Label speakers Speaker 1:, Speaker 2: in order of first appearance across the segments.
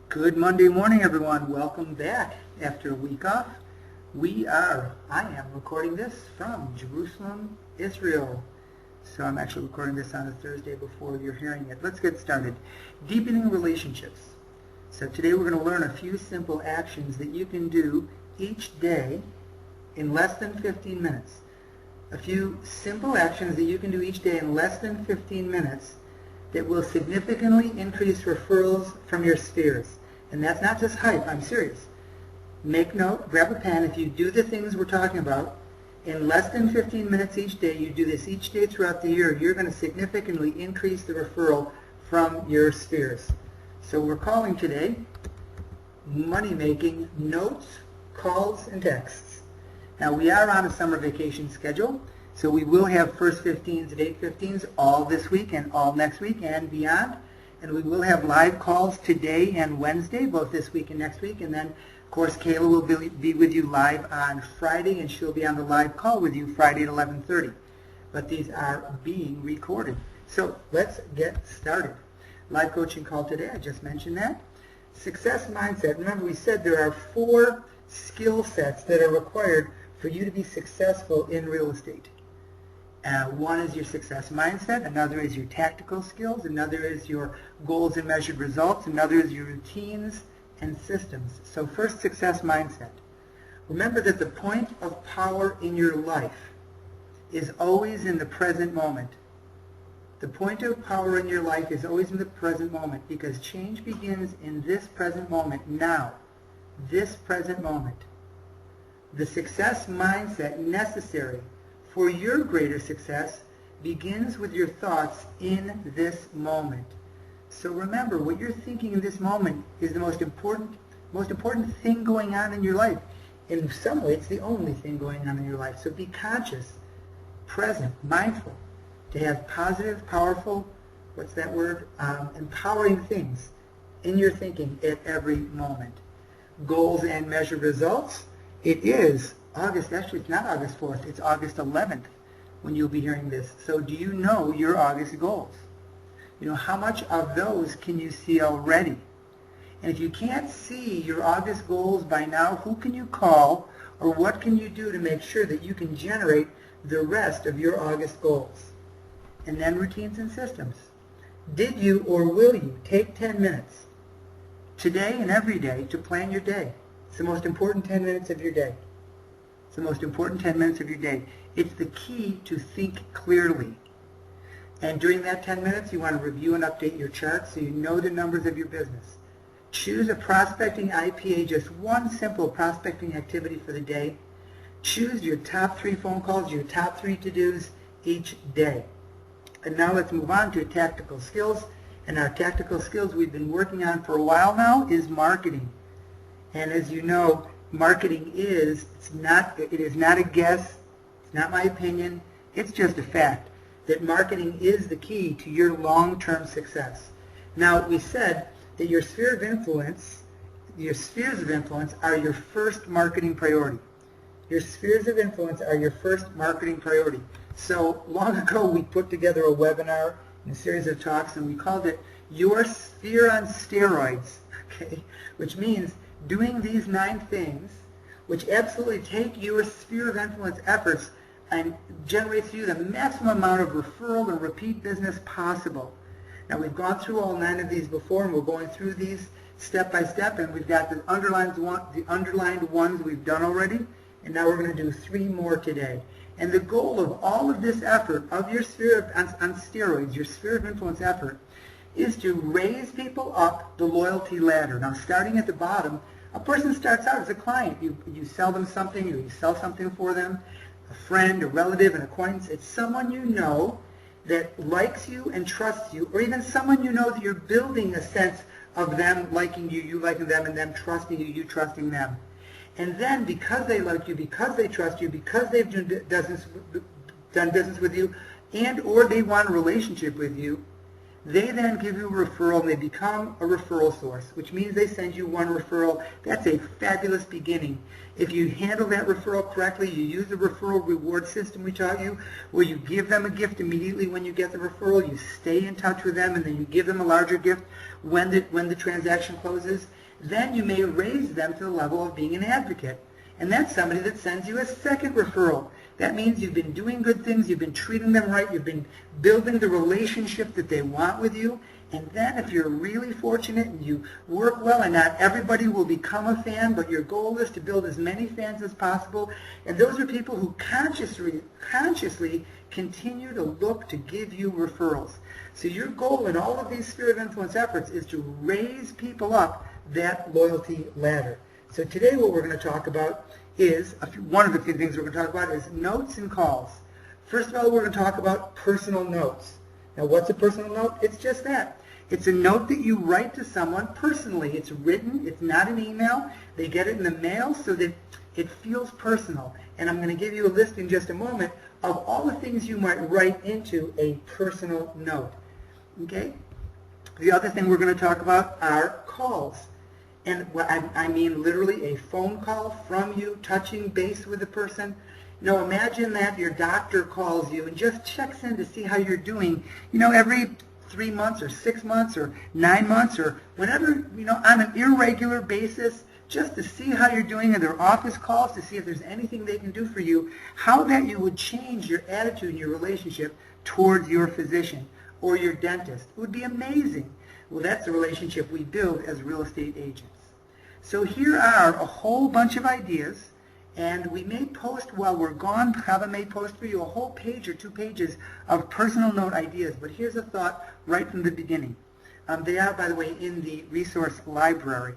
Speaker 1: Good Monday morning, everyone. Welcome back after a week off. I am recording this from Jerusalem, Israel. So I'm actually recording this on a Thursday before you're hearing it. Let's get started. Deepening relationships. So today we're going to learn a few simple actions that you can do each day in less than 15 minutes. A few simple actions that you can do each day in less than 15 minutes that will significantly increase referrals from your spheres. And that's not just hype, I'm serious. Make note, grab a pen. If you do the things we're talking about in less than 15 minutes each day, you do this each day throughout the year, you're going to significantly increase the referral from your spheres. So we're calling today money-making notes, calls, and texts. Now we are on a summer vacation schedule. So we will have first 15s and 8:15s all this week and all next week and beyond. And we will have live calls today and Wednesday, both this week and next week. And then, of course, Kayla will be with you live on Friday, and she'll be on the live call with you Friday at 11:30. But these are being recorded. So let's get started. Live coaching call today, I just mentioned that. Success mindset. Remember, we said there are 4 skill sets that are required for you to be successful in real estate. One is your success mindset, another is your tactical skills, another is your goals and measured results, another is your routines and systems. So first, success mindset. Remember that the point of power in your life is always in the present moment. The point of power in your life is always in the present moment, because change begins in this present moment, now, this present moment. The success mindset necessary for your greater success begins with your thoughts in this moment. So remember, what you're thinking in this moment is the most important thing going on in your life. In some way, it's the only thing going on in your life. So be conscious, present, mindful, to have positive, powerful, empowering things in your thinking at every moment. Goals and measured results. It is August, actually it's not August 4th, it's August 11th when you'll be hearing this. So do you know your August goals? You know, how much of those can you see already? And if you can't see your August goals by now, who can you call or what can you do to make sure that you can generate the rest of your August goals? And then routines and systems. Did you or will you take 10 minutes today and every day to plan your day? It's the most important 10 minutes of your day. It's the most important 10 minutes of your day. It's the key to think clearly. And during that 10 minutes, you want to review and update your charts so you know the numbers of your business. Choose a prospecting IPA, just one simple prospecting activity for the day. Choose your top 3 phone calls, your top 3 to-dos each day. And now let's move on to tactical skills. And our tactical skills we've been working on for a while now is marketing. And as you know, marketing is not a guess, it's not my opinion, it's just a fact that marketing is the key to your long-term success. Now, we said that your spheres of influence are your first marketing priority. Your spheres of influence are your first marketing priority. So long ago we put together a webinar and a series of talks, and we called it Your Sphere on Steroids, okay? Which means doing these 9 things which absolutely take your sphere of influence efforts and generates you the maximum amount of referral and repeat business possible. Now, we've gone through all 9 of these before, and we're going through these step by step, and we've got the underlined ones we've done already, and now we're going to do 3 more today. And the goal of all of this effort, of your sphere on steroids, your sphere of influence effort, is to raise people up the loyalty ladder. Now, starting at the bottom, a person starts out as a client. You sell them something, you sell something for them, a friend, a relative, an acquaintance. It's someone you know that likes you and trusts you, or even someone you know that you're building a sense of them liking you, you liking them, and them trusting you, you trusting them. And then because they like you, because they trust you, because they've done business with you, and or they want a relationship with you, They then give you a referral and they become a referral source, which means they send you one referral. That's a fabulous beginning. If you handle that referral correctly, you use the referral reward system we taught you, where you give them a gift immediately when you get the referral, you stay in touch with them, and then you give them a larger gift when the transaction closes, then you may raise them to the level of being an advocate. And that's somebody that sends you a second referral. That means you've been doing good things, you've been treating them right, you've been building the relationship that they want with you. And then if you're really fortunate and you work well, and not everybody will become a fan, but your goal is to build as many fans as possible. And those are people who consciously continue to look to give you referrals. So your goal in all of these sphere of influence efforts is to raise people up that loyalty ladder. So today what we're going to talk about is, one of the few things we're going to talk about is notes and calls. First of all, we're going to talk about personal notes. Now, what's a personal note? It's just that. It's a note that you write to someone personally. It's written. It's not an email. They get it in the mail so that it feels personal. And I'm going to give you a list in just a moment of all the things you might write into a personal note. Okay? The other thing we're going to talk about are calls. And I mean literally a phone call from you, touching base with the person. Imagine that your doctor calls you and just checks in to see how you're doing, every 3 months or 6 months or 9 months or whenever, on an irregular basis, just to see how you're doing, in their office calls to see if there's anything they can do for you, how that you would change your attitude and your relationship towards your physician or your dentist. It would be amazing. Well, that's the relationship we build as real estate agents. So here are a whole bunch of ideas, and we may post while we're gone. Chava may post for you a whole page or 2 pages of personal note ideas, but here's a thought right from the beginning. They are, by the way, in the resource library.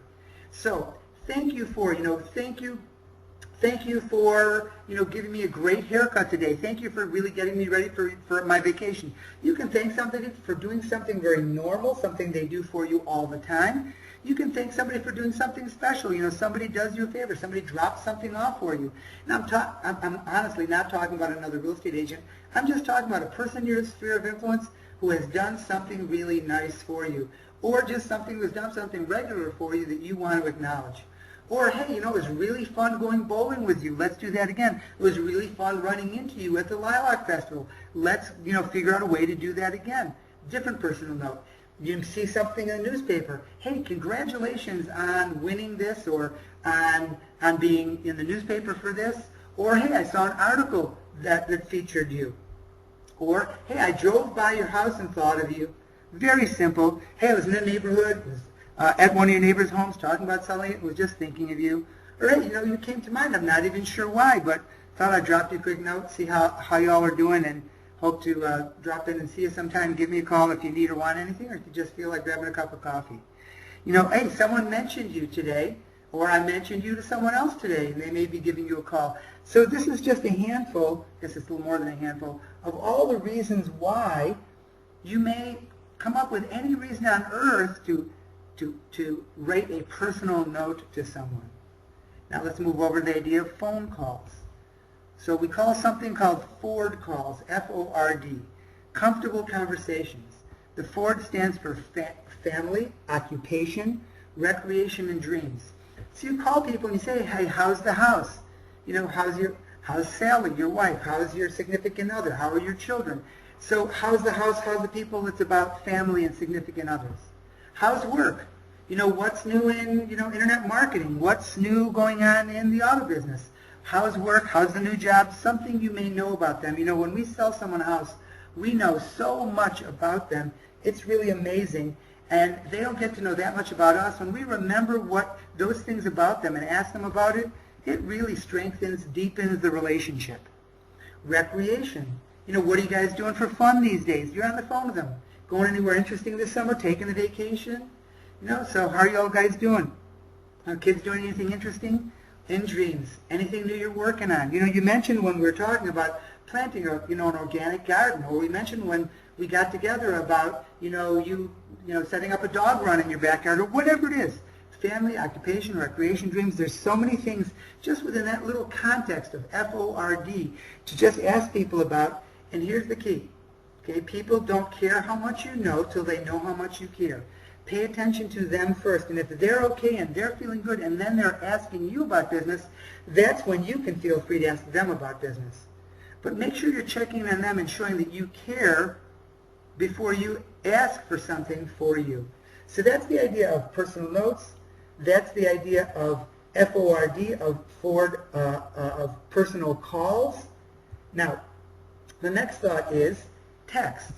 Speaker 1: So thank you for, thank you for, giving me a great haircut today. Thank you for really getting me ready for my vacation. You can thank somebody for doing something very normal, something they do for you all the time. You can thank somebody for doing something special. Somebody does you a favor. Somebody drops something off for you. And I'm honestly not talking about another real estate agent. I'm just talking about a person in your sphere of influence who has done something really nice for you, or just something who's done something regular for you that you want to acknowledge. Or, hey, it was really fun going bowling with you. Let's do that again. It was really fun running into you at the Lilac Festival. Let's, figure out a way to do that again. Different personal note. You see something in the newspaper. Hey, congratulations on winning this, or on being in the newspaper for this. Or, hey, I saw an article that featured you. Or, hey, I drove by your house and thought of you. Very simple. Hey, I was in the neighborhood, was at one of your neighbor's homes talking about selling it, was just thinking of you. Or, hey, you came to mind. I'm not even sure why, but thought I'd drop you a quick note, see how y'all are doing, and hope to drop in and see you sometime. Give me a call if you need or want anything, or if you just feel like grabbing a cup of coffee. Hey, someone mentioned you today, or I mentioned you to someone else today, and they may be giving you a call. So this is just a handful, I guess it's a little more than a handful, of all the reasons why you may come up with any reason on earth to write a personal note to someone. Now let's move over to the idea of phone calls. So we call something called F.O.R.D calls, F-O-R-D, comfortable conversations. The F.O.R.D stands for family, occupation, recreation, and dreams. So you call people and you say, hey, how's the house? How's Sally, your wife? How's your significant other? How are your children? So how's the house? How's the people? It's about family and significant others. How's work? What's new in, internet marketing? What's new going on in the auto business? How's work? How's the new job? Something you may know about them. When we sell someone a house, we know so much about them. It's really amazing. And they don't get to know that much about us. When we remember what those things about them and ask them about it, it really strengthens, deepens the relationship. Recreation. What are you guys doing for fun these days? You're on the phone with them. Going anywhere interesting this summer? Taking a vacation? So how are you all guys doing? Are kids doing anything interesting? In dreams. Anything new you're working on? You mentioned when we were talking about planting an organic garden, or we mentioned when we got together about, setting up a dog run in your backyard, or whatever it is. Family, occupation, recreation, dreams. There's so many things just within that little context of F-O-R-D to just ask people about. And here's the key. Okay, people don't care how much you know till they know how much you care. Pay attention to them first, and if they're okay and they're feeling good and then they're asking you about business, that's when you can feel free to ask them about business. But make sure you're checking on them and showing that you care before you ask for something for you. So that's the idea of personal notes. That's the idea of F.O.R.D, of Ford, of personal calls. Now, the next thought is texts.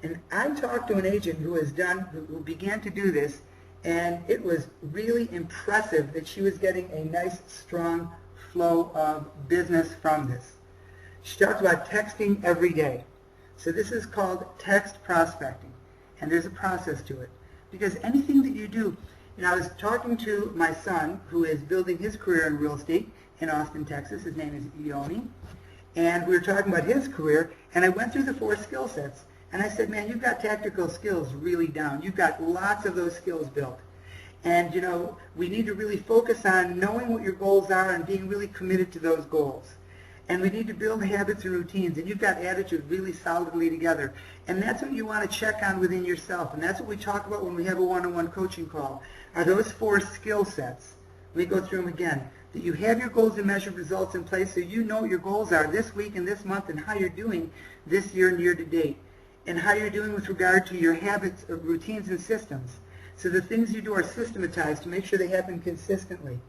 Speaker 1: And I talked to an agent who began to do this, and it was really impressive that she was getting a nice, strong flow of business from this. She talked about texting every day. So this is called text prospecting, and there's a process to it. Because anything that you do, I was talking to my son, who is building his career in real estate in Austin, Texas. His name is Ioni. And we were talking about his career, and I went through the 4 skill sets. And I said, man, you've got tactical skills really down. You've got lots of those skills built. And, we need to really focus on knowing what your goals are and being really committed to those goals. And we need to build habits and routines. And you've got attitude really solidly together. And that's what you want to check on within yourself. And that's what we talk about when we have a one-on-one coaching call, are those 4 skill sets. Let me go through them again. That you have your goals and measured results in place so you know what your goals are this week and this month and how you're doing this year and year to date. And how you're doing with regard to your habits, routines, and systems. So the things you do are systematized to make sure they happen consistently.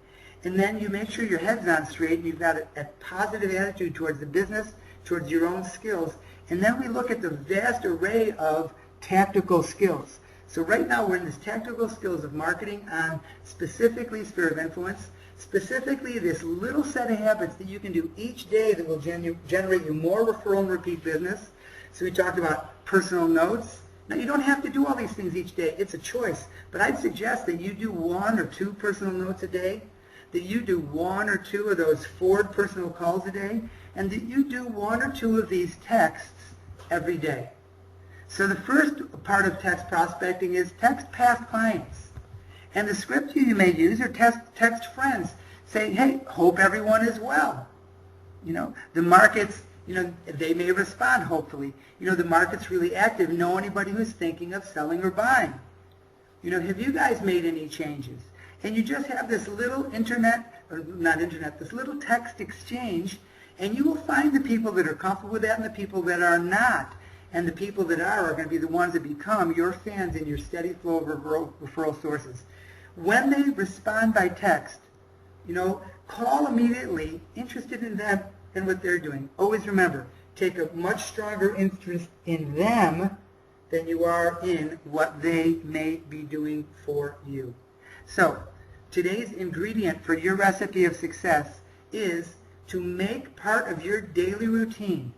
Speaker 1: And then you make sure your head's on straight and you've got a positive attitude towards the business, towards your own skills. And then we look at the vast array of tactical skills. So right now we're in this tactical skills of marketing on specifically sphere of influence, specifically this little set of habits that you can do each day that will generate you more referral and repeat business. So we talked about personal notes. Now, you don't have to do all these things each day. It's a choice. But I'd suggest that you do 1 or 2 personal notes a day, that you do 1 or 2 of those F.O.R.D personal calls a day, and that you do 1 or 2 of these texts every day. So the first part of text prospecting is text past clients. And the script you may use or text friends saying, hey, hope everyone is well. The market's, they may respond, hopefully. The market's really active. Know anybody who's thinking of selling or buying? Have you guys made any changes? And you just have this little this little text exchange, and you will find the people that are comfortable with that and the people that are not. And the people that are going to be the ones that become your fans and your steady flow of referral sources. When they respond by text, call immediately, interested in them and what they're doing. Always remember, take a much stronger interest in them than you are in what they may be doing for you. So, today's ingredient for your recipe of success is to make part of your daily routine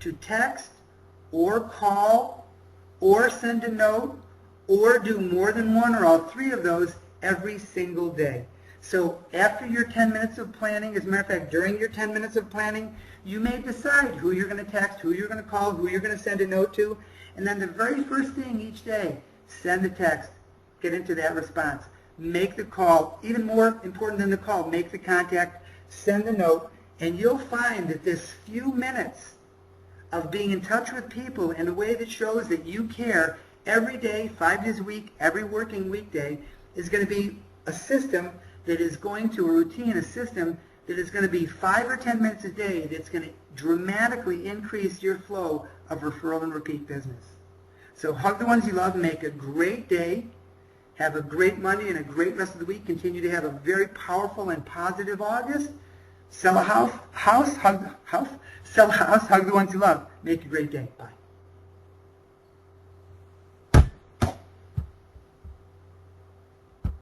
Speaker 1: to text or call or send a note or do more than 1 or all 3 of those every single day. So after your 10 minutes of planning, as a matter of fact, during your 10 minutes of planning, you may decide who you're going to text, who you're going to call, who you're going to send a note to, and then the very first thing each day, send the text, get into that response, make the call, even more important than the call, make the contact, send the note, and you'll find that this few minutes of being in touch with people in a way that shows that you care every day, 5 days a week, every working weekday, is going to be a system that is going to, a routine, a system that is going to be 5 or 10 minutes a day that's going to dramatically increase your flow of referral and repeat business. So hug the ones you love, make a great day, have a great Monday and a great rest of the week, continue to have a very powerful and positive August. Sell a house, hug the ones you love. Make a great day. Bye.